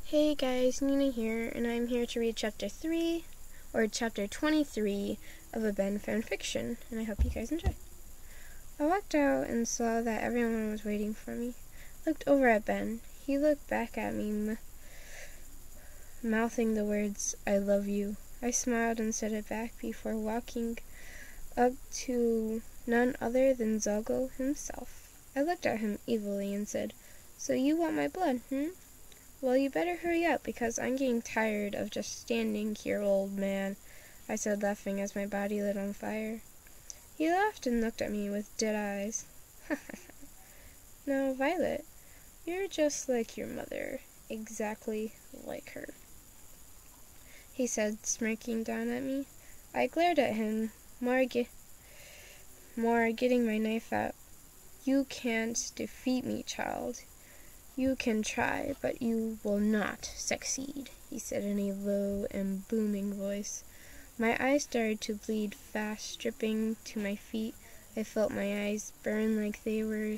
Hey guys, Nina here, and I'm here to read chapter 3, or chapter 23 of a Ben fanfiction, and I hope you guys enjoy. I walked out and saw that everyone was waiting for me. Looked over at Ben. He looked back at me, mouthing the words, "I love you." I smiled and said it back before walking up to none other than Zago himself. I looked at him evilly and said, "So you want my blood, Well, you better hurry up, because I'm getting tired of just standing here, old man," I said, laughing as my body lit on fire. He laughed and looked at me with dead eyes. "No, Violet, you're just like your mother, exactly like her," he said, smirking down at me. I glared at him, more getting my knife out. "You can't defeat me, child. You can try, but you will not succeed," he said in a low and booming voice. My eyes started to bleed fast, dripping to my feet. I felt my eyes burn like they were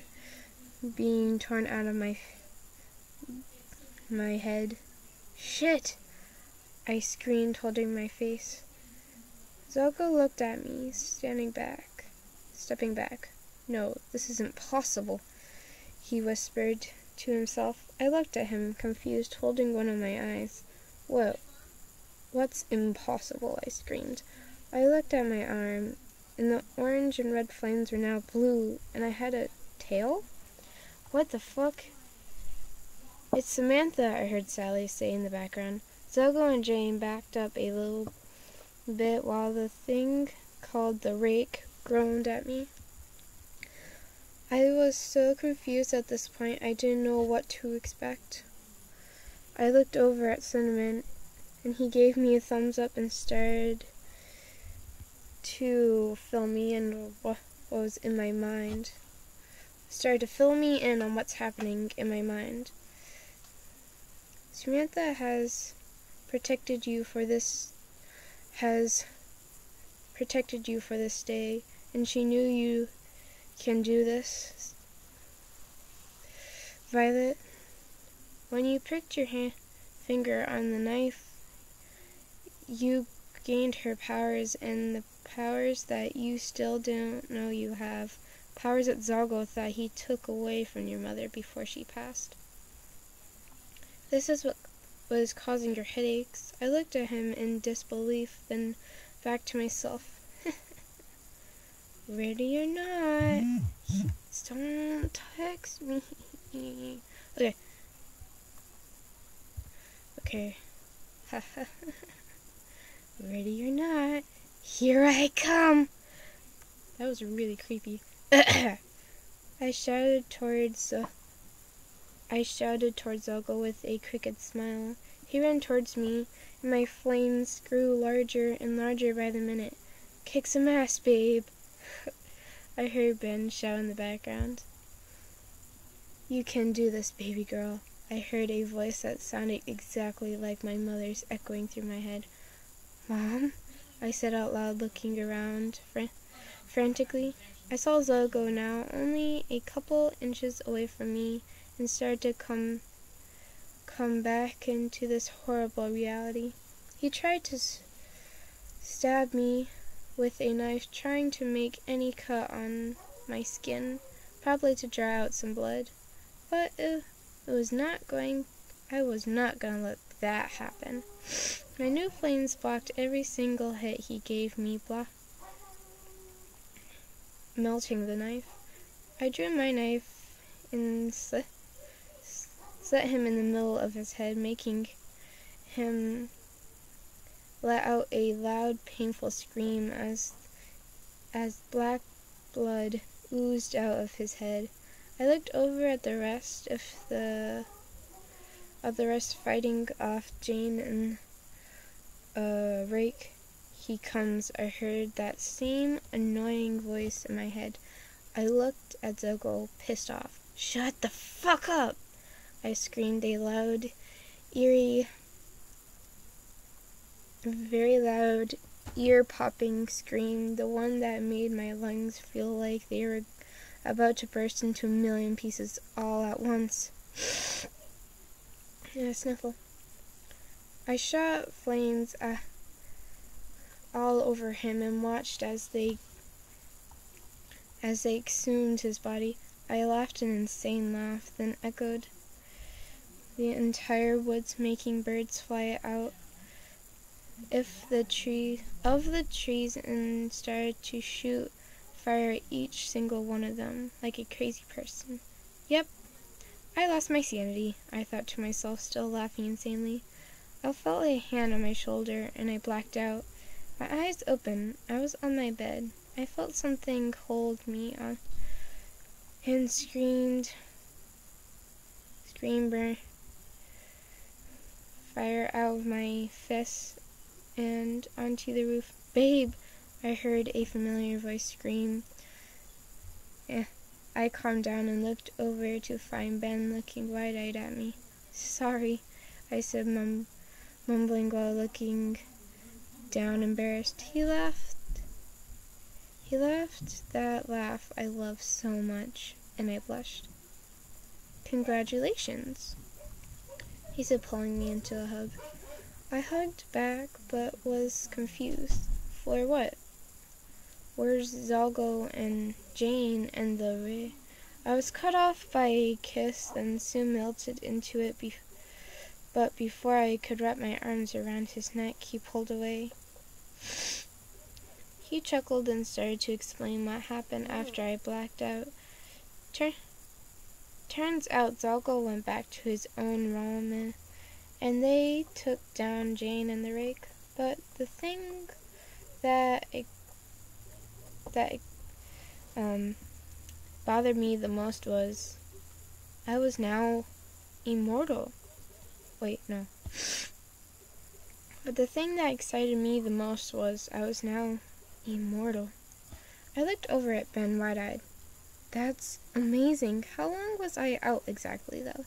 being torn out of my head. "Shit!" I screamed, holding my face. Zago looked at me, stepping back. "No, this isn't possible," he whispered to himself. I looked at him, confused, holding one of my eyes. What's impossible?" I screamed. I looked at my arm, and the orange and red flames were now blue, and I had a tail? What the fuck? "It's Samantha," I heard Sally say in the background. Zago and Jane backed up a little bit while the thing called the rake groaned at me. I was so confused at this point, I didn't know what to expect. I looked over at Cinnamon, and he gave me a thumbs up and started to fill me in what was in my mind. Started to fill me in on what's happening in my mind. "Samantha has protected you for this day, and she knew you can do this. Violet, when you pricked your finger on the knife, you gained her powers, and the powers that you still don't know you have. Powers that Zago thought he took away from your mother before she passed. This is what was causing your headaches." I looked at him in disbelief, then back to myself. "Ready or not, don't text me." Okay. "Ready or not, here I come." That was really creepy. I shouted towards Zago with a crooked smile. He ran towards me, and my flames grew larger and larger by the minute. "Kick some ass, babe," I heard Ben shout in the background. "You can do this, baby girl," I heard a voice that sounded exactly like my mother's echoing through my head. "Mom?" I said out loud, looking around frantically. I saw Zago now, only a couple inches away from me, and started to come back into this horrible reality. He tried to stab me with a knife, trying to make any cut on my skin, probably to draw out some blood. But I was not going to let that happen. My new flames blocked every single hit he gave me, melting the knife. I drew my knife and slit him in the middle of his head, making him let out a loud, painful scream as black blood oozed out of his head. I looked over at the rest fighting off Jane and Rake. "He comes," I heard that same annoying voice in my head. I looked at Zago, pissed off. "Shut the fuck up!" I screamed, a loud, eerie, very loud, ear-popping scream, the one that made my lungs feel like they were about to burst into a million pieces all at once. And a sniffle. I shot flames all over him and watched as they consumed his body. I laughed an insane laugh, then echoed the entire woods, making birds fly out of the trees and started to shoot fire at each single one of them like a crazy person. Yep, I lost my sanity, I thought to myself, still laughing insanely. I felt a hand on my shoulder and I blacked out. My eyes opened. I was on my bed. I felt something hold me and screamed fire out of my fists and onto the roof. Babe, I heard a familiar voice scream. I calmed down and looked over to find Ben looking wide-eyed at me. Sorry, I said, mumbling while looking down, embarrassed. He laughed that laugh I love so much, and I blushed. Congratulations, he said, pulling me into a hug. I hugged back, but was confused. For what? Where's Zalgo and Jane and the Ray? I was cut off by a kiss, then soon melted into it, but before I could wrap my arms around his neck, he pulled away. He chuckled and started to explain what happened after I blacked out. Turns out Zalgo went back to his own realm, and they took down Jane and the rake. But the thing that bothered me the most was I was now immortal. Wait, no. But the thing that excited me the most was I was now immortal. I looked over at Ben wide-eyed. That's amazing. How long was I out exactly, though?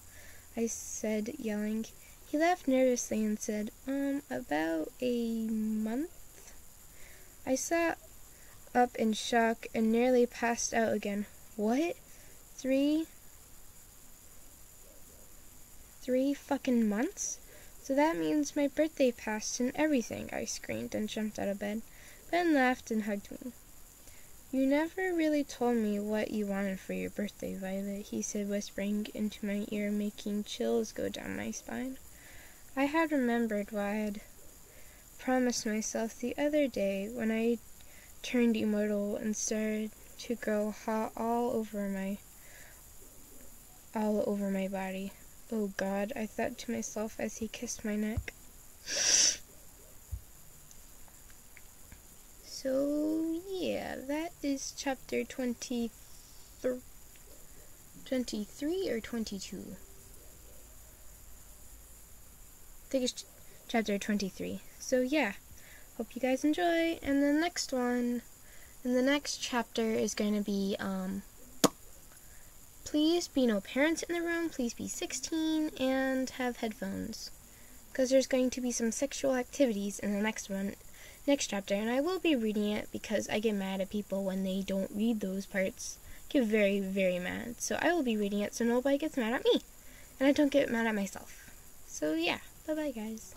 I said, yelling. He laughed nervously and said, about a month? I sat up in shock and nearly passed out again. What? Three fucking months? So that means my birthday passed and everything, I screamed and jumped out of bed. Ben laughed and hugged me. You never really told me what you wanted for your birthday, Violet, he said, whispering into my ear, making chills go down my spine. I had remembered what I had promised myself the other day when I turned immortal and started to grow hot all over my body. Oh God, I thought to myself as he kissed my neck. So, yeah, that is chapter 23 or 22? I think it's chapter 23. So, yeah, hope you guys enjoy. And the next chapter is going to be, please be no parents in the room, please be 16, and have headphones. Because there's going to be some sexual activities in the next chapter, and I will be reading it because I get mad at people when they don't read those parts. I get very, very mad. So I will be reading it so nobody gets mad at me, and I don't get mad at myself. So yeah, bye-bye guys.